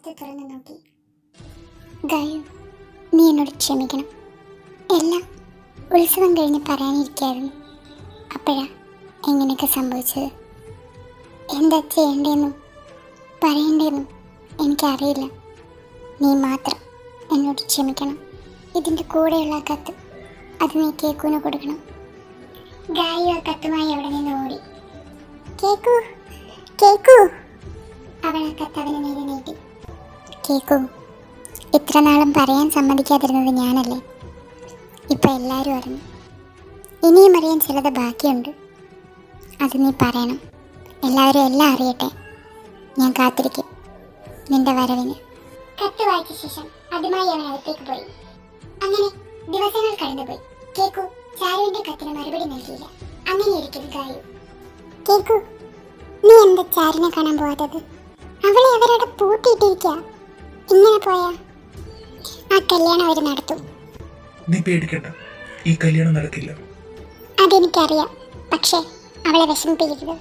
കത്ത് തുറന്നു നോക്കി. ഗായു, നീ എന്നോട് ക്ഷമിക്കണം. എല്ലാം ഉത്സവം കഴിഞ്ഞ് പറയാനിരിക്കായിരുന്നു. അപ്പോഴാ എങ്ങനെയൊക്കെ സംഭവിച്ചത്. എന്താ ചെയ്യേണ്ടതെന്നും പറയേണ്ടതെന്നും എനിക്കറിയില്ല. നീ മാത്രം എന്നോട് ക്ഷമിക്കണം. ഇതിൻ്റെ കൂടെയുള്ള ആ കത്ത് അത് നീ കേക്കുവിന് കൊടുക്കണം. ഗായു ആ കത്തുമായി അവിടെ നിന്ന് ഓടി. കേക്കു, കേക്കു! അവൾ ആ കത്ത് അവന് നേരെ നീട്ടി. കേക്കു, ഇത്ര നാളും പറയാൻ സമ്മതിക്കാതിരുന്നത് ഞാനല്ലേ? ഇപ്പം എല്ലാവരും അറിഞ്ഞു. ഇനിയും അറിയാൻ ചിലത് ബാക്കിയുണ്ട്. അത് നീ പറയണം. എല്ലാവരും എല്ലാം അറിയട്ടെ. ഞാൻ കാത്തിരിക്കും നിന്റെ വരവിന്. കത്ത് വായിച്ച ശേഷം അതുമായി അവൻ അകത്തേക്ക് പോയി. അങ്ങനെ ദിവസങ്ങൾ കടന്നുപോയി. കേക്കു ചാരുവിന്റെ കത്തിന് മറുപടി നൽകിയില്ല. അങ്ങനെ ഒരിക്കൽ ഗായു, കേക്കു, നീ എന്താ ചാരുവിനെ കാണാൻ പോകാത്തത്? അവളെ അവരവിടെ പൂട്ടിയിട്ടിരിക്കുക. ഇങ്ങനെ പോയാ ആ കല്യാണം അവർ നടത്തും. നീ പേടിക്കണ്ട, ഈ കല്യാണം നടക്കില്ല. അതെനിക്കറിയാം, പക്ഷേ അവളെ വിഷമിപ്പിക്കരുത്.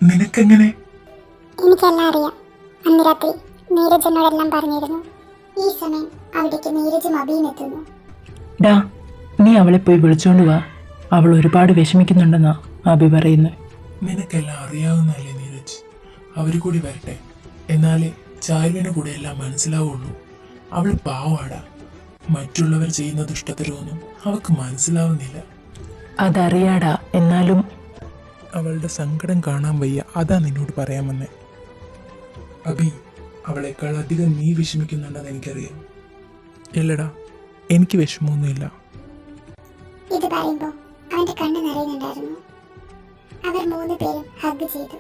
നിനക്കെങ്ങനെ? എനിക്കെല്ലാം അറിയാം. അന്ന് രാത്രി നീരജ് എന്നോടെല്ലാം പറഞ്ഞിരുന്നു. ഈ സമയം അവിടേക്ക് നീരജും അഭിയും എത്തുന്നു. ഡാ, നീ അവളെ പോയി വിളിച്ചോണ്ട് വാ. അവൾ ഒരുപാട് വിഷമിക്കുന്നുണ്ടെന്നാ അഭി പറയുന്നത്. നിനക്കെല്ലാം അറിയാവുന്നല്ലേ നീരജ്. അവര് കൂടി വരട്ടെ, എന്നാലേ ചാരുവിന് കൂടെ എല്ലാം മനസ്സിലാവുള്ളൂ. അവൾ പാവാടാ. മറ്റുള്ളവർ ചെയ്യുന്ന ദുഷ്ടത്തരമൊന്നും അവൾക്ക് മനസ്സിലാവുന്നില്ല. അതറിയാടാ, എന്നാലും അവളുടെ സങ്കടം കാണാൻ വയ്യ. അതാ നിന്നോട് പറയാൻ വന്നേ. അഭി, അവളെക്കാൾ അധികം നീ വിഷമിക്കുന്നുണ്ടെന്ന് എനിക്കറിയാം. ഇല്ലടാ, എനിക്ക് വിഷമമൊന്നുമില്ല. ഇത് പറയുമ്പോ അവന്റെ കണ്ണ് നിറയുന്നുണ്ടായിരുന്നു. അവർ 3 പേരും ഹഗ് ചെയ്തു.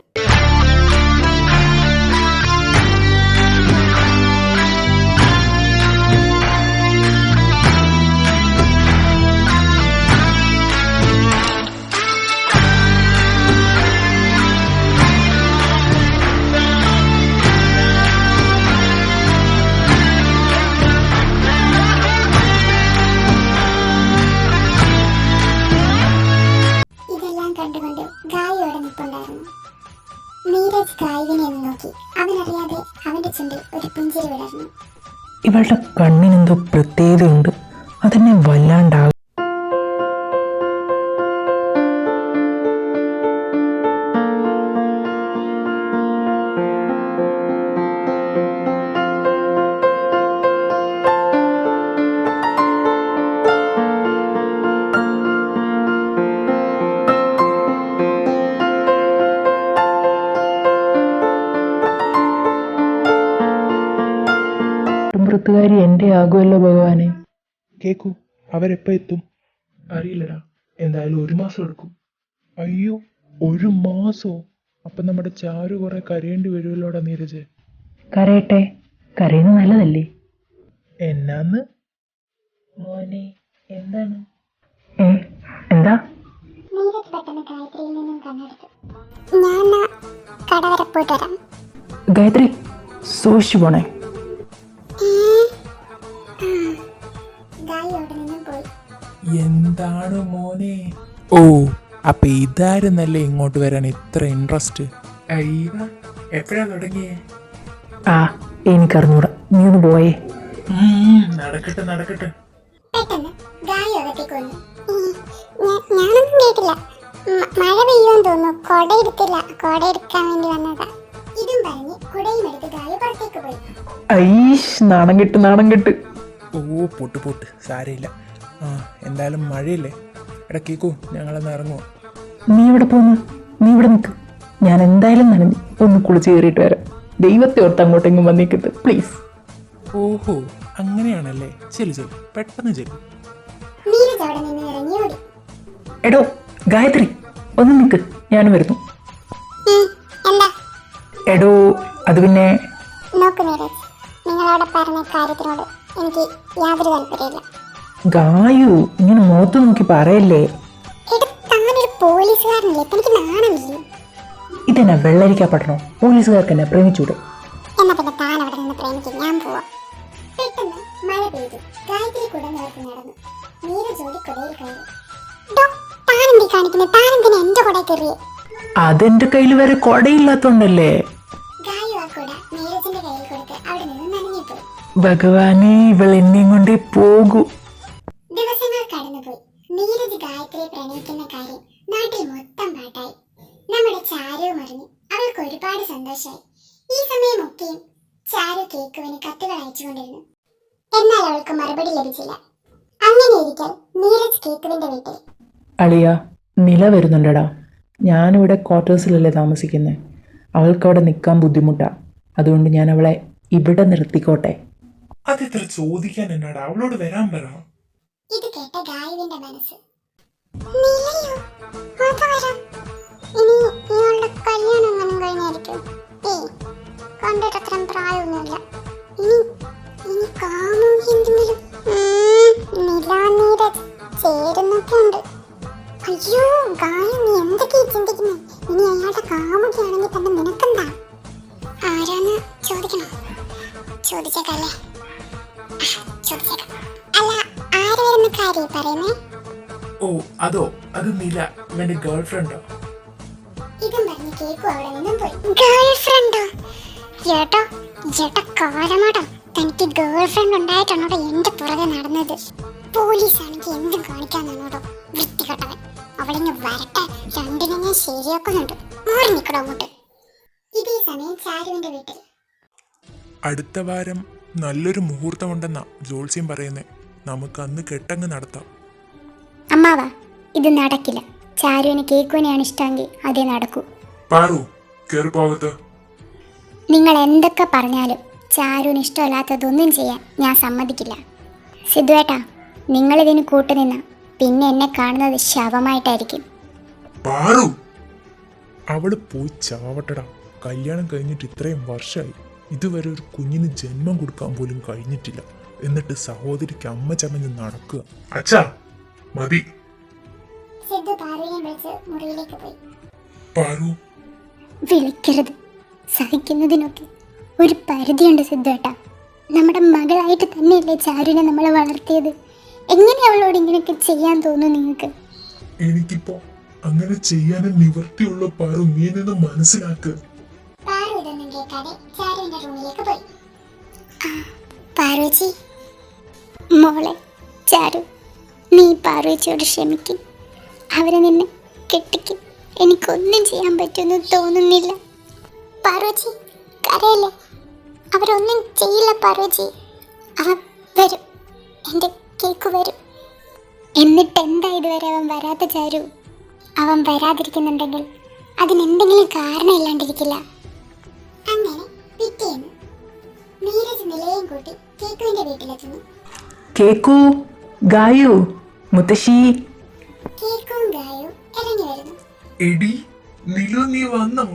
കണ്ടുകൊണ്ട് ഗായു അവിടെ നിൽപ്പുണ്ടായിരുന്നു. നീരജ് ഗായുവിനെ ഒന്ന് നോക്കി. അവനറിയാതെ അവന്റെ ചുണ്ടിൽ ഒരു പുഞ്ചിരി വിടർന്നു. ഇവളുടെ കണ്ണിനെന്തോ പ്രത്യേകതയുണ്ട്. അതെന്നെ വല്ലാണ്ടാകും. വൃത്തുകാരി എൻ്റെ ആകുമല്ലോ ഭഗവാനെ. കേക്കു, അവരെപ്പോ എത്തും? അറിയില്ലടാ, എന്തായാലും 1 മാസം എടുക്കും. അയ്യോ, 1 മാസോ? അപ്പൊ നമ്മുടെ ചാരു കുറെ കരയേണ്ടി വരുമല്ലോടാ നീരജ്. കരയട്ടെ, കരയുന്നത് നല്ലതല്ലേ? എന്നാന്ന്? മോനെ എന്താണ്? എന്താ? നീരജ് പെട്ടെന്ന് ഗായത്രിയിൽ നിന്നും കണ്ണെടുത്തു. ഞാൻ കട വരെ പോയിട്ട് വരാം. ഗായത്രി, സൂക്ഷിച്ചു പോണേ. ഗായു അവിടെ നിന്നും പോയി. എന്താണ് മോനെ? ഓ, അപ്പൊ ഇതായിരുന്നല്ലേ ഇങ്ങോട്ട് വരാൻ ഇത്ര ഇൻട്രസ്റ്റ്? എപ്പോഴാ തുടങ്ങിയേ? ആ, എനിക്കറിഞ്ഞൂടാ. നീ ഒന്ന് പോയേ. നടക്കട്ടെ നടക്കട്ടെ. പെട്ടെന്ന് ഗായു അകത്തേക്ക് വന്നു. ഞാനൊന്നും കേട്ടില്ല. മഴ പെയ്യുമെന്ന് തോന്നുന്നു. കൊട എടുത്തില്ല. കൊട എടുക്കാൻ വേണ്ടി വന്നതാ. ഇതും പറഞ്ഞ് കുടയും എടുത്ത് ഗായു പുറത്തേക്ക് പോയി. ഐഷ്, നാണം കെട്ട് നാണം കെട്ട്. ഓ, പൊട്ട് സാരയില്ല. എന്തായാലും മഴയില്ലേ. എടാ കേക്കു, ഞങ്ങളൊന്ന് ഇറങ്ങുമോ? നീ ഇവിടെ പോന്നു? നീ ഇവിടെ നിൽക്ക്. ഞാൻ എന്തായാലും നനഞ്ഞു ഒന്ന് കുളിച്ച് കയറിയിട്ട് വരാം. ദൈവത്തെ ഓർത്ത് അങ്ങോട്ടെങ്കിലും വന്നേക്കത്ത് പ്ലീസ്. ഓഹോ, അങ്ങനെയാണല്ലേ. ചെല്ലു, പെട്ടെന്ന് ചെല്ലു. നീരജ് അവിടെ നിന്ന് ഇറങ്ങി ഓടി. എടോ ഗായത്രി, ഒന്ന് നിൽക്ക്, ഞാൻ വരുന്നു. എന്താ? എടോ, അത് പിന്നെ നോക്ക് നീരജ്, നിങ്ങളവിടെ പറഞ്ഞ കാര്യത്തിനോട് എനിക്ക് യാതൊരു താല്പര്യമില്ല. ഗായു, ഇങ്ങനെ മുഖത്ത് നോക്കി പറയല്ലേ. താനൊരു പോലീസുകാരനല്ലേ, തനിക്ക് നാണമില്ലേ? ഇതെന്നാ വെള്ളരിക്കാ പട്ടണോ? പോലീസുകാർക്ക് എന്നെ പ്രേമിച്ചൂടെ? എന്നാ പിന്നെ താൻ അവിടെ നിന്ന് പ്രേമിക്കും, ഞാൻ പോവാം. പെട്ടെന്ന് മഴ പെയ്തു. ഗായത്രി കുട നേർത്ത് നടന്നു. നീരജ് ഓടി കുടയിൽ കയറി. താനെന്തി കാണിക്കുന്നത്? താനെന്തിനാ എന്റെ കുട കയറിയേ? അതെന്റെ കയ്യിൽ വരെ കൊടയില്ലാത്തോണ്ടല്ലേ. ഗായു ആ കുട നീരജിന്റെ കയ്യിൽ കൊടുത്ത് അവിടെ നിന്ന് ഭഗവാനെ, ഇവൾ എന്നെയും കൊണ്ടേ പോകൂ. ദിവസങ്ങൾ കടന്നുപോയി. നീരജ് ഗായത്രിയെ പ്രണയിക്കുന്ന കാര്യം നാട്ടിൽ മൊത്തം പാട്ടായി. നമ്മുടെ ചാരുവും അറിഞ്ഞു. അവൾക്ക് ഒരുപാട് സന്തോഷമായി. ഈ സമയമൊക്കെയും ചാരു കേക്കുവിന് കത്തുകൾ അയച്ചുകൊണ്ടിരുന്നു. എന്നാൽ അവൾക്ക് മറുപടി ലഭിച്ചില്ല. അങ്ങനെ ഇരിക്കൽ നീരജ് കേക്കുവിന്റെ വീട്ടിൽ. അളിയ, നില വരുന്നുണ്ടടാ. ഞാനിവിടെ ക്വാർട്ടേഴ്സിലല്ലേ താമസിക്കുന്നത്. അവൾക്ക് അവിടെ നിൽക്കാൻ ബുദ്ധിമുട്ടാണ്. അതുകൊണ്ട് ഞാൻ അവളെ ഇവിടെ നിർത്തിക്കോട്ടെ. അതെത്ര ചോദിക്കാൻ എന്നാടാ, അവളോട് വരാൻ പറ. ഇത് കേട്ട ഗായുവിന്റെ മനസ്സ്. നിലയോ? അത് വരാം. ഇനി ഇയാളുടെ കല്യാണം എങ്ങനെ കഴിഞ്ഞായിരിക്കും? കണ്ടിട്ട് അത്രയും പ്രായമൊന്നുമില്ല. ഇനി കാമുകി എന്തെങ്കിലും നിലാനീരജ് ചേരുന്നൊക്കെ ഉണ്ട്. അയ്യോ ഗായു, നീ എന്തൊക്കെയാ ചിന്തിക്കുന്നത്? ഇനി അയാളുടെ കാമുകിയാണെങ്കിൽ തന്നെ നിനക്കെന്താ? ആരാന്ന് ചോദിക്കണോ? ചോദിച്ചേക്കല്ലേ? ചോദിച്ചേക്കാം. അല്ല, ആര് വരുന്ന കാര്യം പറയുന്നേ? ഓ അതോ, അത് നില, ഇവന്റെ ഗേൾ ഫ്രണ്ടോ? ഇതും പറഞ്ഞ് കേക്കു അവിടെ നിന്നും പോയി. ഗേൾ ഫ്രണ്ടോ? ഏട്ടോ കാലമാടോ, തനിക്ക് ഗേൾ ഫ്രണ്ട് ഉണ്ടായിട്ടാണോടോ എന്റെ പുറകെ നടന്നത്? പോലീസ് ആണെങ്കിൽ എന്തും കാണിക്കാന്നാണോടോ വൃത്തികെട്ടവൻ. അവളിങ്ങ് വരട്ടെ, രണ്ടിനെ ഞാൻ ശരിയാക്കുന്നുണ്ട്. മാറി നിൽക്കടോ അങ്ങോട്ട്. ഇതേ സമയം ചാരുവിന്റെ വീട്ടിൽ. അടുത്ത വാരം നല്ലൊരു മുഹൂർത്തമുണ്ടെന്നാ ജോത്സ്യം പറയുന്നേ. നമുക്ക് അന്ന് കെട്ടങ്ങ് നടത്താം. അമ്മാവാ, ഇത് നടക്കില്ല. ചാരുവിന് കേക്കുവിനെയാണ് ഇഷ്ടമെങ്കിൽ അതേ നടക്കൂ. പാറു, കേറി പോകത്ത്. നിങ്ങൾ എന്തൊക്കെ പറഞ്ഞാലും ചാരുവിന് ഇഷ്ടമല്ലാത്തതൊന്നും ചെയ്യാൻ ഞാൻ സമ്മതിക്കില്ല. സിദ്ധുവേട്ടാ, നിങ്ങളിതിന് കൂട്ടുനിന്ന പിന്നെ എന്നെ കാണുന്നത് ശവമായിട്ടായിരിക്കും. പാറു, അവള് പോയി ചാവട്ടടാ. കല്യാണം കഴിഞ്ഞിട്ട് ഇത്രയും വർഷമായി, ഇതുവരെ ഒരു കുഞ്ഞിന് ജന്മം കൊടുക്കാൻ പോലും കഴിഞ്ഞിട്ടില്ല. എന്നിട്ട് സഹോദരിക്ക് അമ്മ ചമഞ്ഞ് നടക്കുക. അച്ഛാ മതി. സിദ്ധു പാറുവിനെ വിളിച്ച് മുറിയിലേക്ക് പോയി. പാറു, വിളിക്കരുത്. സഹിക്കുന്നതിനൊക്കെ ഒരു പരിധിയുണ്ട് സിദ്ധുവേട്ടാ. നമ്മുടെ മകളായിട്ട് തന്നെയല്ലേ ചാരുവിനെ നമ്മൾ വളർത്തിയത്. എങ്ങനെ അവളോട് ഇങ്ങനെയൊക്കെ ചെയ്യാൻ തോന്നുന്നു നിങ്ങൾക്ക്? എനിക്കിപ്പോ അങ്ങനെ ചെയ്യാനും നിവർത്തിയുള്ള പാറു, നീ നിന്ന് മനസ്സിലാക്ക്. പാറു ഇതൊന്നും കേൾക്കാതെ ചാരുവിന്റെ റൂമിലേക്ക് പോയി. പാറുച്ചി, മോളെ ചാരു, നീ പാറുച്ചിയോട് ക്ഷമിക്കും. അവരെ നിന്നെ കെട്ടിക്കും. എനിക്കൊന്നും ചെയ്യാൻ പറ്റുമെന്ന് തോന്നുന്നില്ല. പാറുച്ചി കരയല്ലേ, അവരൊന്നും ചെയ്യില്ല പാറുച്ചി. അവൻ വരും, എൻ്റെ കേക്ക് വരും. എന്നിട്ട് എന്താ ഇതുവരെ അവൻ വരാത്ത ചാരു? അവൻ വരാതിരിക്കുന്നുണ്ടെങ്കിൽ അതിനെന്തെങ്കിലും കാരണം ഇല്ലാണ്ടിരിക്കില്ല. അങ്ങനെ പിറ്റേന്ന് നീരജ് നിലയും കൂട്ടി കേക്കുവിന്റെ വീട്ടിലെത്തുന്നു. കേക്കു, ഗായു, മുത്തശ്ശി. കേക്കും ഗായും ഇറങ്ങി വരുന്നു. എടി നിലു, നീ വന്നോ?